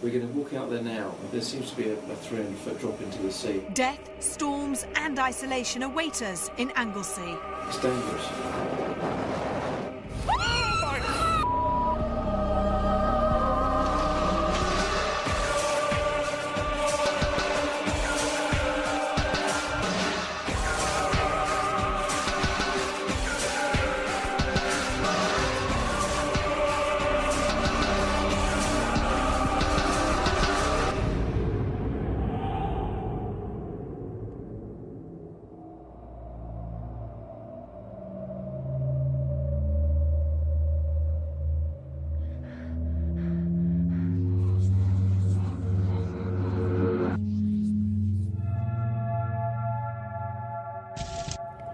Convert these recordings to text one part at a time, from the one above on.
We're going to walk out there now. There seems to be a 300-foot drop into the sea. Death, storms and isolation await us in Anglesey. It's dangerous.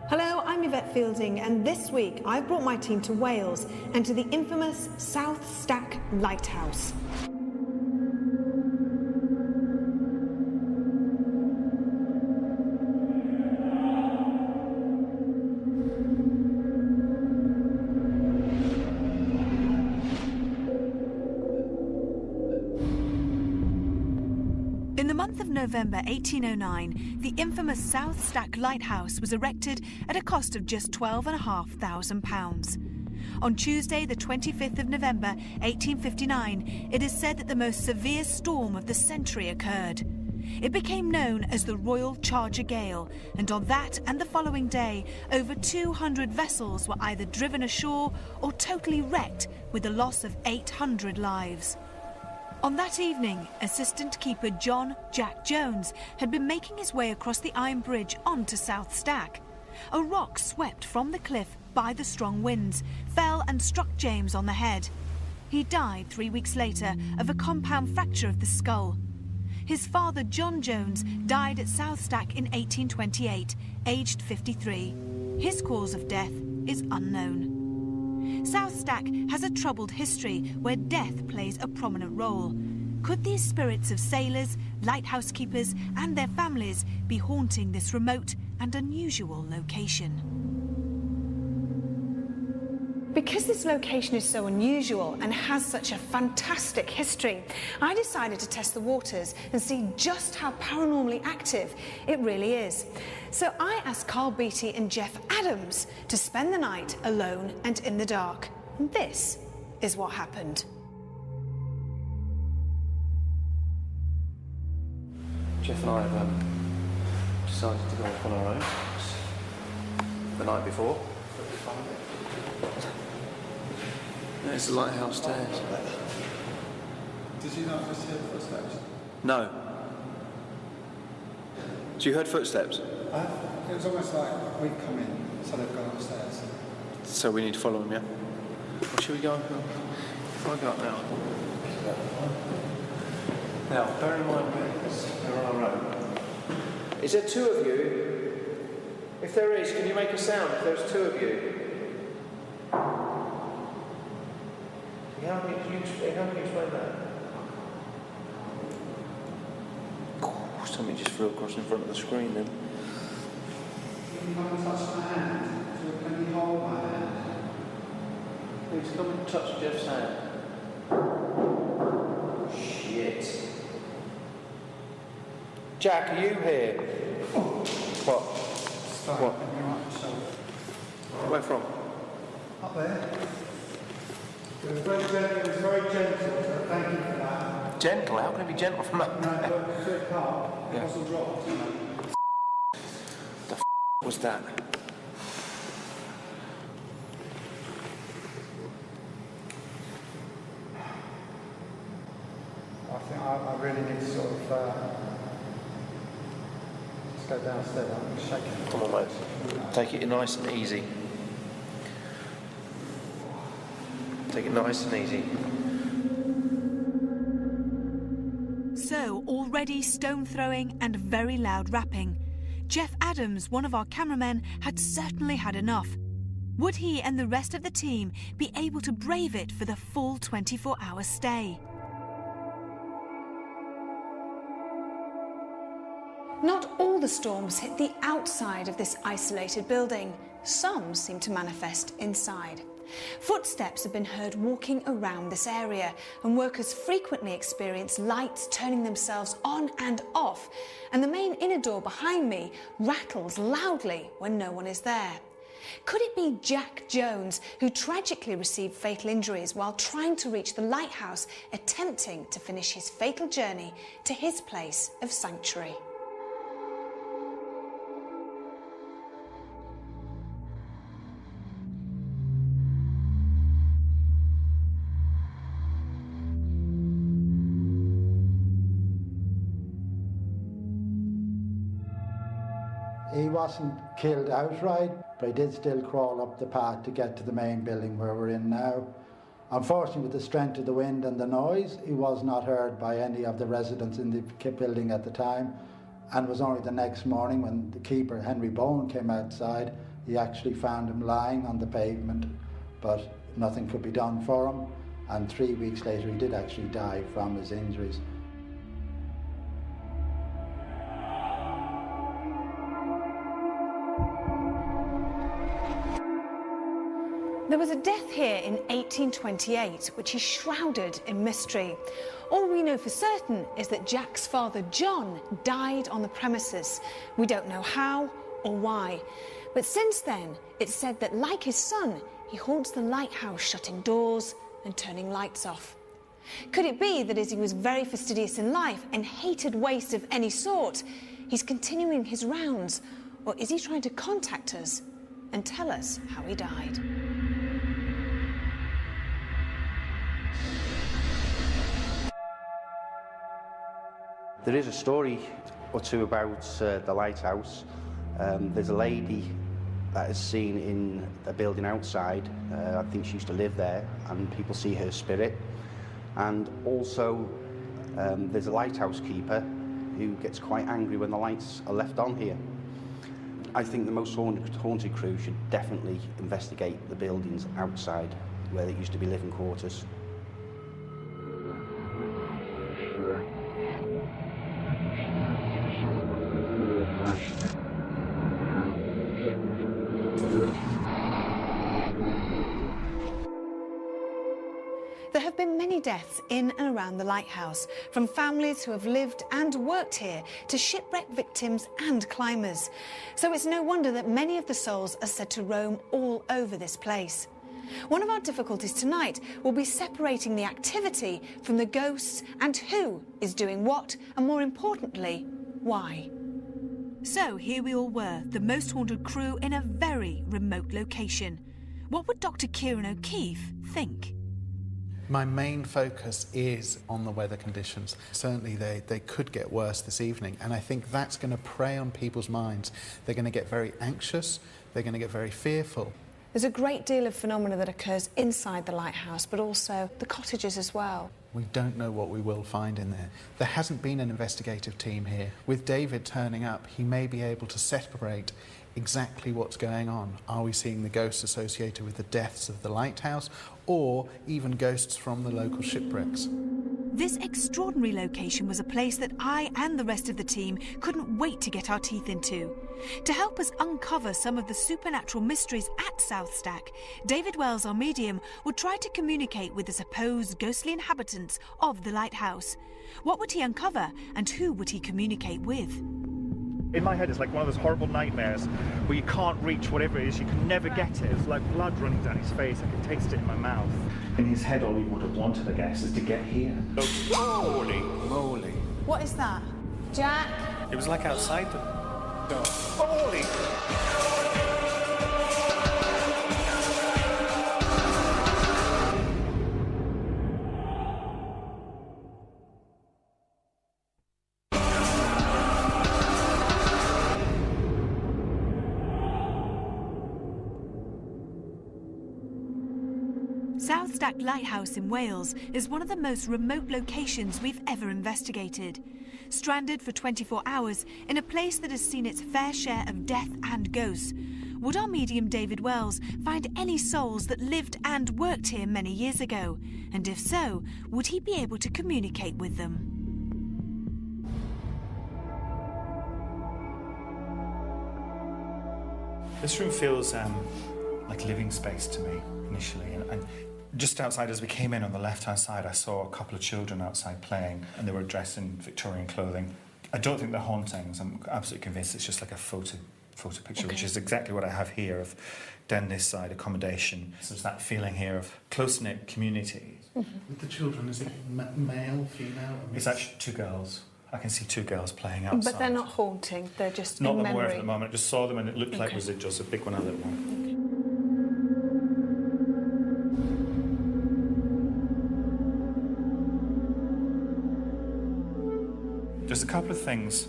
Hello, I'm Yvette Fielding, and this week I've brought my team to Wales and to the infamous South Stack Lighthouse. In the month of November 1809, the infamous South Stack Lighthouse was erected at a cost of just £12,500. On Tuesday, the 25th of November 1859, it is said that the most severe storm of the century occurred. It became known as the Royal Charger Gale, and on that and the following day, over 200 vessels were either driven ashore or totally wrecked, with the loss of 800 lives. On that evening, assistant keeper John "Jack" Jones had been making his way across the iron bridge onto South Stack. A rock swept from the cliff by the strong winds fell and struck James on the head. He died 3 weeks later of a compound fracture of the skull. His father, John Jones, died at South Stack in 1828, aged 53. His cause of death is unknown. South Stack has a troubled history where death plays a prominent role. Could these spirits of sailors, lighthouse keepers and their families be haunting this remote and unusual location? Because this location is so unusual and has such a fantastic history, I decided to test the waters and see just how paranormally active it really is. So I asked Carl Beattie and Jeff Adams to spend the night alone and in the dark. And this is what happened. Jeff and I have decided to go off on our own the night before. There's the lighthouse stairs. Did you not just hear the footsteps? No. So you heard footsteps? It was almost like we've come in, so they've gone upstairs. So we need to follow them, yeah? Well, should we go? If I go up now. Now, bear in mind we're on our own. Is there two of you? If there is, can you make a sound if there's two of you? How can you explain that? Oh, something just flew across in front of the screen then. Can you come and touch my hand? Can you hold my hand? Please come and touch Jeff's hand. Shit. Jack, are you here? Oh. What? Stop. What? Where from? Up there. It was very gentle, so thank you for that. Gentle? How can it be gentle from that? No, but it's a car. Yeah. Muscle dropped, you know. The f*** was that? I think I really need to sort of just go downstairs. I'm shaking. Come on, mate. Take it nice and easy. Take it nice and easy. So, already stone throwing and very loud rapping. Jeff Adams, one of our cameramen, had certainly had enough. Would he and the rest of the team be able to brave it for the full 24-hour stay? Not all the storms hit the outside of this isolated building. Some seem to manifest inside. Footsteps have been heard walking around this area, and workers frequently experience lights turning themselves on and off, and the main inner door behind me rattles loudly when no one is there. Could it be Jack Jones, who tragically received fatal injuries while trying to reach the lighthouse, attempting to finish his fatal journey to his place of sanctuary? He wasn't killed outright, but he did still crawl up the path to get to the main building where we're in now. Unfortunately, with the strength of the wind and the noise, he was not heard by any of the residents in the building at the time, and it was only the next morning when the keeper, Henry Bowen, came outside, he actually found him lying on the pavement, but nothing could be done for him, and 3 weeks later he did actually die from his injuries. There was a death here in 1828, which is shrouded in mystery. All we know for certain is that Jack's father, John, died on the premises. We don't know how or why. But since then, it's said that, like his son, he haunts the lighthouse, shutting doors and turning lights off. Could it be that as he was very fastidious in life and hated waste of any sort, he's continuing his rounds? Or is he trying to contact us and tell us how he died? There is a story or two about the lighthouse. There's a lady that is seen in a building outside. I think she used to live there, and people see her spirit. And also, there's a lighthouse keeper who gets quite angry when the lights are left on here. I think the most haunted crew should definitely investigate the buildings outside where there used to be living quarters. There have been many deaths in and around the lighthouse, from families who have lived and worked here to shipwreck victims and climbers. So it's no wonder that many of the souls are said to roam all over this place. One of our difficulties tonight will be separating the activity from the ghosts and who is doing what, and more importantly, why. So here we all were, the most haunted crew in a very remote location. What would Dr. Kieran O'Keefe think? My main focus is on the weather conditions. Certainly they could get worse this evening, and I think that's going to prey on people's minds. They're going to get very anxious, they're going to get very fearful. There's a great deal of phenomena that occurs inside the lighthouse, but also the cottages as well. We don't know what we will find in there. There hasn't been an investigative team here. With David turning up, he may be able to separate exactly what's going on. Are we seeing the ghosts associated with the deaths of the lighthouse, or even ghosts from the local shipwrecks? This extraordinary location was a place that I and the rest of the team couldn't wait to get our teeth into. To help us uncover some of the supernatural mysteries at South Stack, David Wells, our medium, would try to communicate with the supposed ghostly inhabitants of the lighthouse. What would he uncover, and who would he communicate with? In my head, it's like one of those horrible nightmares where you can't reach whatever it is, you can never get it. It's like blood running down his face, I can taste it in my mouth. In his head, all he would have wanted, I guess, is to get here. Holy moly. What is that? Jack? It was like outside them. Holy! South Stack Lighthouse in Wales is one of the most remote locations we've ever investigated. Stranded for 24 hours in a place that has seen its fair share of death and ghosts, would our medium David Wells find any souls that lived and worked here many years ago? And if so, would he be able to communicate with them? This room feels like living space to me. initially. And just outside, as we came in on the left-hand side, I saw a couple of children outside playing, and they were dressed in Victorian clothing. I don't think they're hauntings. I'm absolutely convinced it's just like a photo picture, which is exactly what I have here of down this side, accommodation. So there's that feeling here of close-knit community. With the children, is it male, female? It's actually 2 girls. I can see 2 girls playing outside. But they're not haunting, they're just not in that I'm memory. aware of at the moment. I just saw them and it looked like residuals, a big one, a little one. There's a couple of things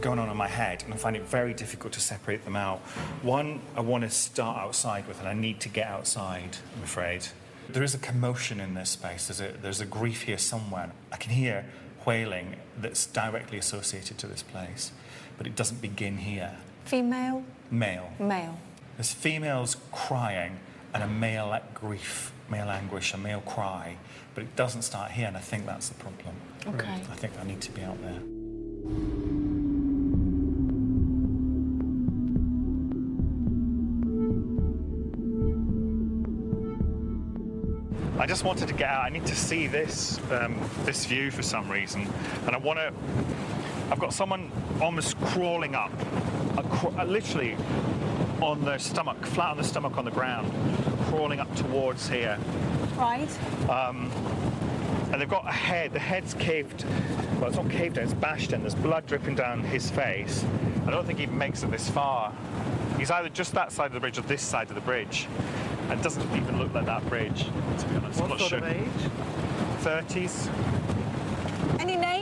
going on in my head, and I find it very difficult to separate them out. One, I want to start outside with, and I need to get outside, I'm afraid. There is a commotion in this space. There's a grief here somewhere. I can hear wailing that's directly associated to this place, but it doesn't begin here. Female? Male. Male. There's females crying and a male grief, male anguish, a male cry, but it doesn't start here, and I think that's the problem. Okay. I think I need to be out there. I just wanted to get out. I need to see this this view for some reason, and I've got someone almost crawling up, literally on their stomach, flat on the stomach on the ground, crawling up towards here. Right. And they've got a head. The head's caved. Well, it's not caved in. It's bashed in. There's blood dripping down his face. I don't think he even makes it this far. He's either just that side of the bridge or this side of the bridge. And it doesn't even look like that bridge, to be honest. I'm not sure. What sort of age? 30s. Any name?